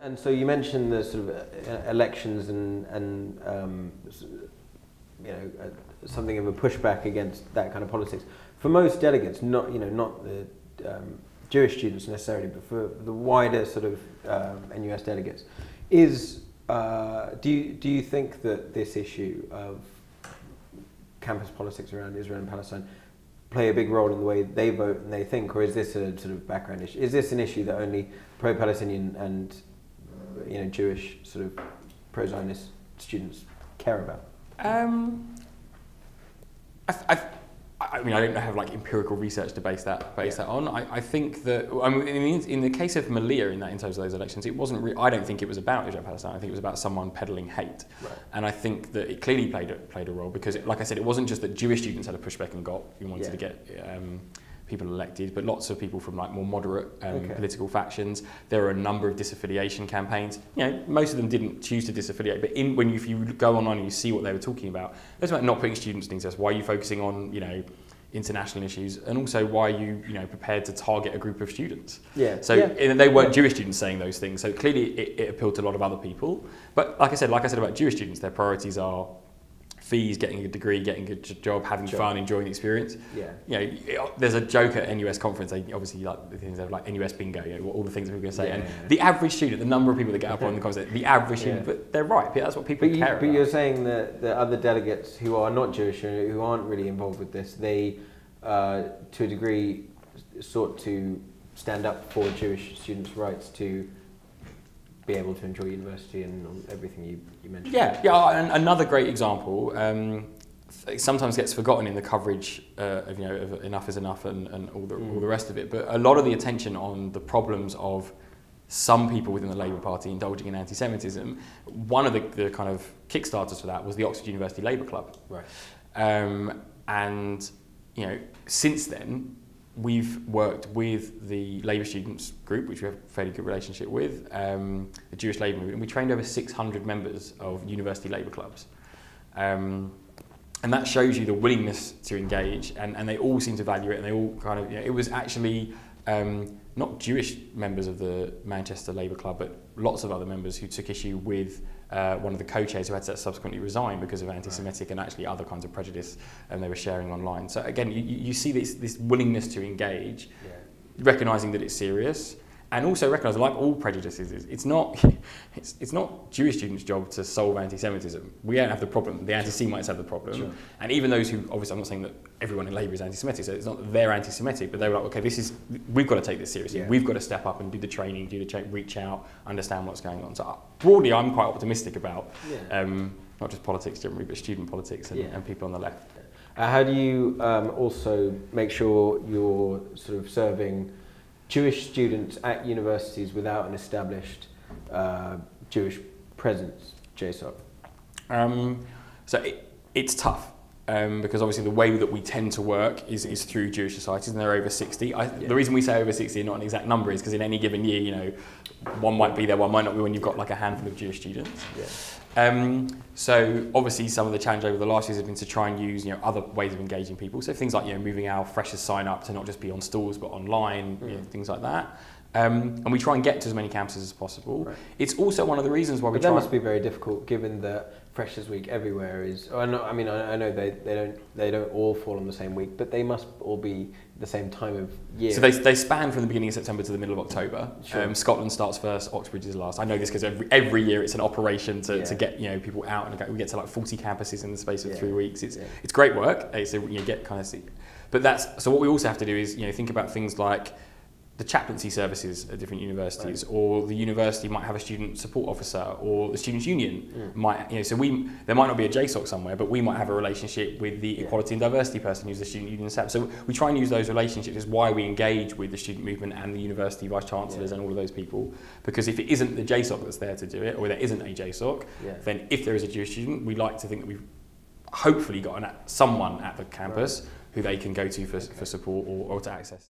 And so you mentioned the sort of elections and something of a pushback against that kind of politics. For most delegates, not the Jewish students necessarily, but for the wider sort of NUS delegates, do you think that this issue of campus politics around Israel and Palestine play a big role in the way they vote and they think, or is this a sort of background issue? Is this an issue that only pro-Palestinian and Jewish sort of pro-Zionist students care about? I mean, I don't have like empirical research to base that on. I think that in the case of Malia, in terms of those elections, it wasn't. I don't think it was about Israel Palestine. I think it was about someone peddling hate, right. And I think that it clearly played a role because, like I said, it wasn't just that Jewish students had a pushback and wanted to get people elected, but lots of people from like more moderate political factions. There were a number of disaffiliation campaigns. Most of them didn't choose to disaffiliate, but if you go online and you see what they were talking about, it's about not putting students in test. Why are you focusing on international issues, and also why are you prepared to target a group of students? And they weren't Jewish students saying those things, so clearly it appealed to a lot of other people. But like I said about Jewish students, their priorities are fees, getting a degree, getting a job, having fun, enjoying the experience. There's a joke at NUS conference. They obviously like the things like NUS bingo, all the things that people are going to say. The average student, the number of people that get up on the conference, the average student, but they're right. That's what people care about. But you're saying that the other delegates who are not Jewish, who aren't really involved with this, they, to a degree, sought to stand up for Jewish students' rights to be able to enjoy university and everything you mentioned. And another great example, it sometimes gets forgotten in the coverage of Enough is Enough and all the rest of it, but a lot of the attention on the problems of some people within the Labour Party indulging in anti-Semitism, one of the kind of kickstarters for that was the Oxford University Labour Club. Right. And since then, we've worked with the Labour Students Group, which we have a fairly good relationship with, the Jewish Labour Movement, and we trained over 600 members of university Labour clubs. And that shows you the willingness to engage, and they all seem to value it, and they all kind of, it was actually not Jewish members of the Manchester Labour Club, but lots of other members who took issue with one of the co-chairs who had to subsequently resign because of anti-Semitic and actually other kinds of prejudice they were sharing online. So again, you see this willingness to engage, recognising that it's serious, and also recognising, like all prejudices, it's not Jewish students' job to solve anti-Semitism. We don't have the problem. The anti-Semites have the problem. And even those who, obviously I'm not saying that everyone in Labour is anti-Semitic, so it's not that they're anti-Semitic, but they were like, okay, we've got to take this seriously. We've got to step up and do the training, reach out, understand what's going on. So broadly, I'm quite optimistic about not just politics generally, but student politics and people on the left. How do you also make sure you're sort of serving Jewish students at universities without an established Jewish presence, JSOC? So it's tough because obviously the way that we tend to work is through Jewish societies, and they're over 60. The reason we say over 60 and not an exact number is because in any given year, one might be there, one might not be when you've got like a handful of Jewish students. So obviously some of the challenge over the last years has been to try and use other ways of engaging people. So things like moving our freshers sign up to not just be on stalls but online, things like that. And we try and get to as many campuses as possible. Right. It's also one of the reasons why we try. That must be very difficult, given that Freshers' Week everywhere is. I know they don't all fall on the same week, but they must all be the same time of year. So they span from the beginning of September to the middle of October. Sure. Scotland starts first, Oxbridge is last. I know this because every year it's an operation to get people out, and we get to like 40 campuses in the space of 3 weeks. It's great work. So you get kind of see, but so what we also have to do is think about things like the chaplaincy services at different universities, or the university might have a student support officer, or the students' union might, so there might not be a JSOC somewhere, but we might have a relationship with the equality and diversity person who's the student union staff. So we try and use those relationships is why we engage with the student movement and the university vice chancellors and all of those people, because if it isn't the JSOC that's there to do it, or there isn't a JSOC, then if there is a Jewish student, we like to think that we've hopefully got someone at the campus who they can go to for support or to access.